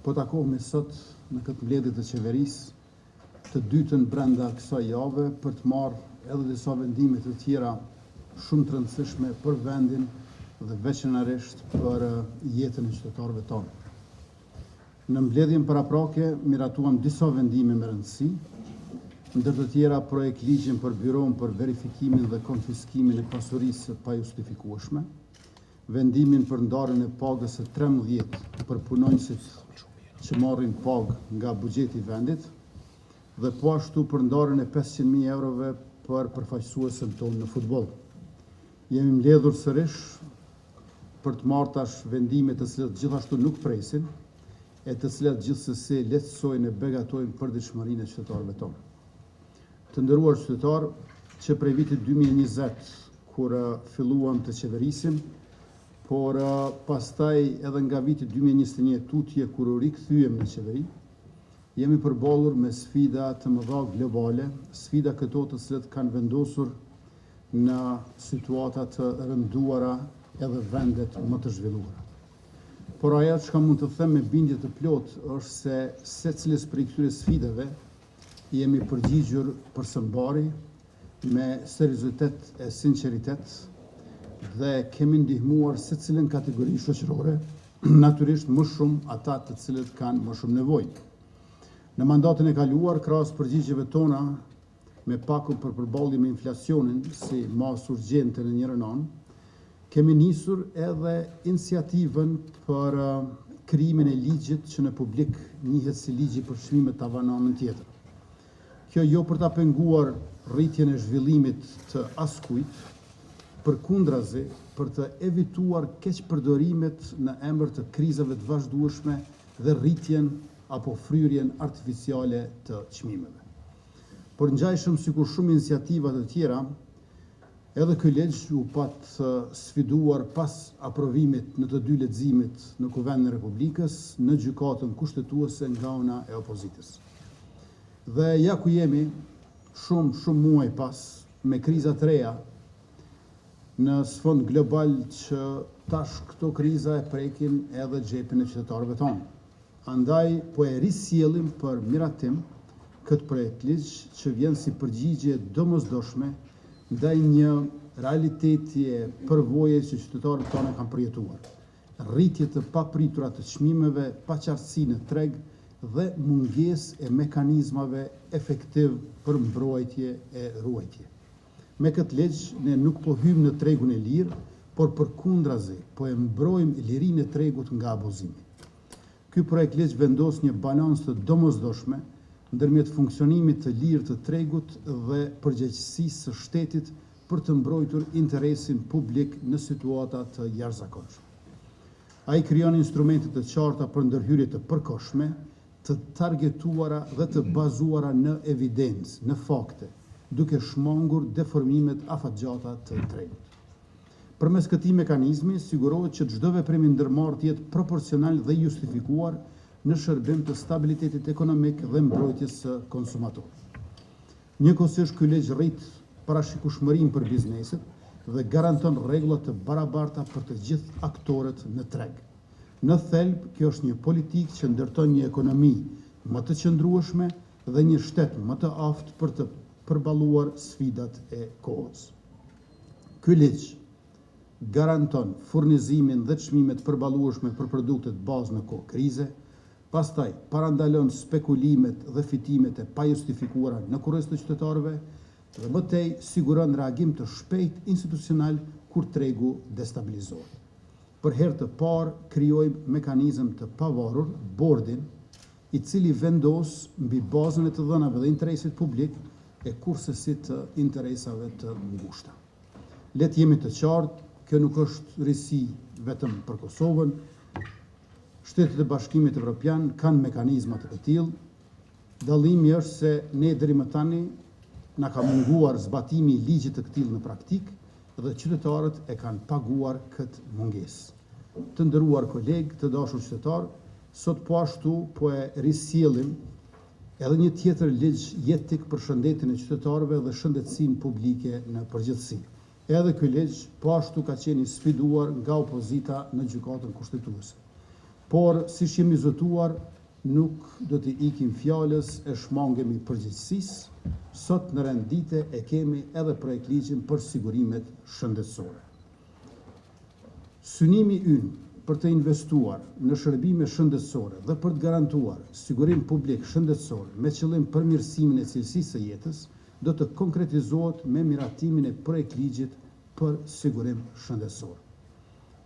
Po takohemi sot në këtë mbledhje të qeverisë, të dytën brenda kësaj jave, për të marrë edhe disa vendime të tjera shumë të rëndësishme për vendin dhe veçanërisht për jetën e qytetarëve tonë. Në mbledhjen paraprake miratuam disa vendime me rëndësi, ndër të tjera projekt ligjin për byron për verifikimin dhe konfiskimin e pasurisë pa justifikueshme, vendimin për ndarjen e pagës së 13 për punonjësit që marrin pagë nga buxheti i vendit dhe po ashtu për ndarjen e 500.000 eurove për përfaqësuesën tonë në futboll. Jemi mbledhur sërish për të marrë tash vendime të cilat gjithashtu nuk presin e të cilat gjithsesi lehtësojnë e begatojnë përditshmërinë e qytetarëve tonë. Të nderuar qytetarë, që prej vitit 2020 kur filluam të qeverisim, por pastaj edhe nga viti 2021 tutje kur u rikthyem në qeveri, jemi përballur me sfida të mëdha globale, sfida këto të cilat kanë vendosur në situata të rënduara edhe vendet më të zhvilluara. Por ajo që mund të them me bindje të plot është se secilës prej këtyre sfidave jemi përgjigjur përsëmbari me seriozitet e sinqeritet dhe kemi ndihmuar secilën kategori shoqërore, natyrisht më shumë ata të cilët kanë më shumë nevojë. Në mandatin e kaluar, krahas përgjigjeve tona me pakun për përballje me inflacionin si masë urgjente në njërin anë, kemi nisur edhe iniciativën për krijimin e ligjit që në publik njihet si ligji për çmimet tavanore në tjetër. Kjo jo për ta penguar rritjen e zhvillimit të askujt, përkundrazi për të evituar keqpërdorimet në emër të krizave të vazhdueshme dhe rritjen apo fryrjen artificiale të çmimeve. Por ngjajshëm sikur shumë iniciativa të tjera, edhe ky ligj u pat sfiduar pas aprovimit në të dy leximet në Kuvendin e Republikës në gjykatën kushtetuese nga ana e opozitës. Dhe ja ku jemi shumë muaj pas me kriza të reja në sfond global që tash këto kriza e prekin edhe xhepin e qytetarëve tonë. Andaj po e risjellim për miratim këtë projekt ligj që vjen si përgjigje domosdoshme ndaj një realiteti e përvoje që qytetarët tonë kanë përjetuar. Rritje të papritura të çmimeve, paqartësi në treg dhe mungesë e mekanizmave efektiv për mbrojtje e ruajtje. Me këtë ligj ne nuk po hymë në tregun e lirë, por përkundrazi po e mbrojmë lirinë e tregut nga abuzimi. Ky projekt ligj vendos një balancë të domosdoshme ndërmjet funksionimit të lirë të tregut dhe përgjegjësisë së shtetit për të mbrojtur interesin publik në situata të jashtëzakonshme. Ai krijon instrumente të qarta për ndërhyrje të përkohshme, të targetuara dhe të bazuara në evidencë, në fakte, duke shmangur deformimet afatgjata të tregut. Përmes këtij mekanizmi sigurohet që çdo veprim i ndërmarrë të jetë proporcional dhe justifikuar në shërbim të stabilitetit ekonomik dhe mbrojtjes së konsumatorit. Njëkohësisht ky ligj rrit parashikueshmërinë për bizneset dhe garanton rregulla të barabarta për të gjithë aktorët në treg. Në thelb, kjo është një politikë që ndërton një ekonomi më të qëndrueshme dhe një shtet më të aftë për të përballuar sfidat e kohës. Ky ligj garanton furnizimin dhe çmimet përballueshme për produktet bazë në kohë krize, pastaj parandalon spekulimet dhe fitimet e pajustifikuara në kurriz të qytetarëve dhe më tej siguron reagim të shpejt institucional kur tregu destabilizohet. Për herë të parë krijojmë mekanizëm të pavarur, bordin, i cili vendos mbi bazën e të dhënave dhe interesit publik e kursesit të interesave të ngushta. Le të jemi të qartë, kjo nuk është risi vetëm për Kosovën. Shtetet e Bashkimit Evropian kanë mekanizma të tillë. Dallimi është se ne deri më tani na ka munguar zbatimi i ligjit të këtij në praktikë dhe qytetarët e kanë paguar këtë mungesë. Të nderuar kolegë, të dashur qytetarë, sot po ashtu po e risjellim edhe një tjetër ligj jetik për shëndetin e qytetarëve dhe shëndetësinë publike në përgjithësi. Edhe ky ligj po ashtu ka qenë i sfiduar nga opozita në gjykatën kushtetuese. por siç jemi zotuar, nuk do të ikim fjalës e shmangemi përgjegjësisë. Sot në rendite e kemi edhe projekt ligjin për sigurimet shëndetësore. Synimi ynë për të investuar në shërbime shëndetësore dhe për të garantuar sigurim publik shëndetësor me qëllim përmirësimin e cilësisë së jetës, do të konkretizohet me miratimin e projekt ligjit për sigurim shëndetësor.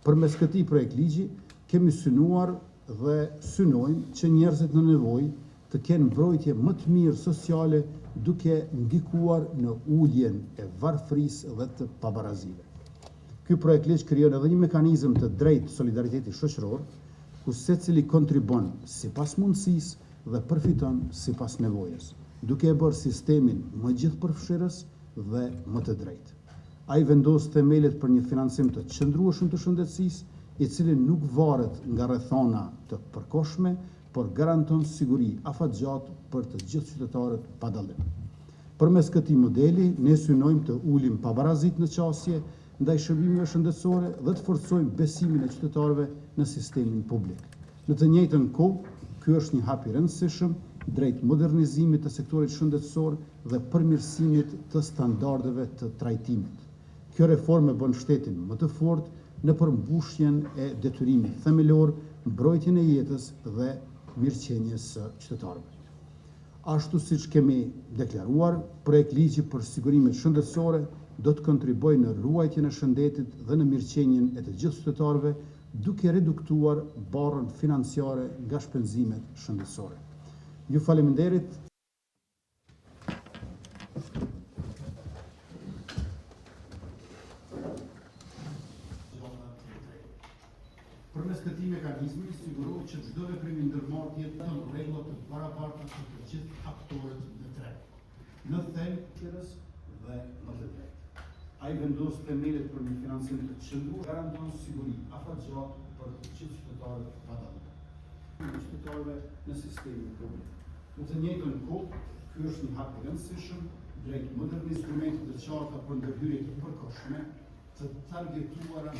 Përmes këtij projekt ligji kemi synuar dhe synojmë që njerëzit në nevojë të kenë mbrojtje më të mirë sociale, duke ndikuar në uljen e varfërisë dhe të pabarazive. Ky projekt ligj krijon edhe një mekanizëm të drejtë solidariteti shoqëror, ku secili kontribon sipas mundësisë dhe përfiton sipas nevojës, duke e bërë sistemin më gjithëpërfshirës dhe më të drejtë. Ai vendos themelët për një financim të qëndrueshëm të shëndetësisë, i cili nuk varet nga rrethana të përkohshme, por garanton siguri afatgjatë për të gjithë qytetarët pa dallim. Përmes këtij modeli, ne synojmë të ulim pabarazit në qasje ndaj shërbimeve shëndetësore dhe të forcojmë besimin e qytetarëve në sistemin publik. Në të njëjtën kohë, ky është një hap i rëndësishëm drejt modernizimit të sektorit shëndetësor dhe përmirësimit të standardeve të trajtimit. Kjo reformë bën shtetin më të fortë në përmbushjen e detyrimit themelor, mbrojtjen e jetës dhe mirëqenies së qytetarëve. Ashtu siç kemi deklaruar, projekt ligji për sigurimet shëndetësore do të kontribuojë në ruajtjen e shëndetit dhe në mirëqenien e të gjithë qytetarëve, duke reduktuar barrën financiare nga shpenzimet shëndetësore. Ju faleminderit. Përmes këtij mekanizmi sigurohet që çdo veprim i ndërmarrë të jetë në rregull të barabarta për të gjithë aktorët në treg. Në thelb qërës dhe më të drejtë. Ai vendos themelët për një financim të qëndrueshëm, garanton siguri afatgjatë për të gjithë qytetarët pa dallim. Qytetarëve në sistemin publik. Në të njëjtën kohë, ky është një hap i rëndësishëm drejt modernizimit instrumente të qarta për ndërhyrje të përkohshme, të targetuara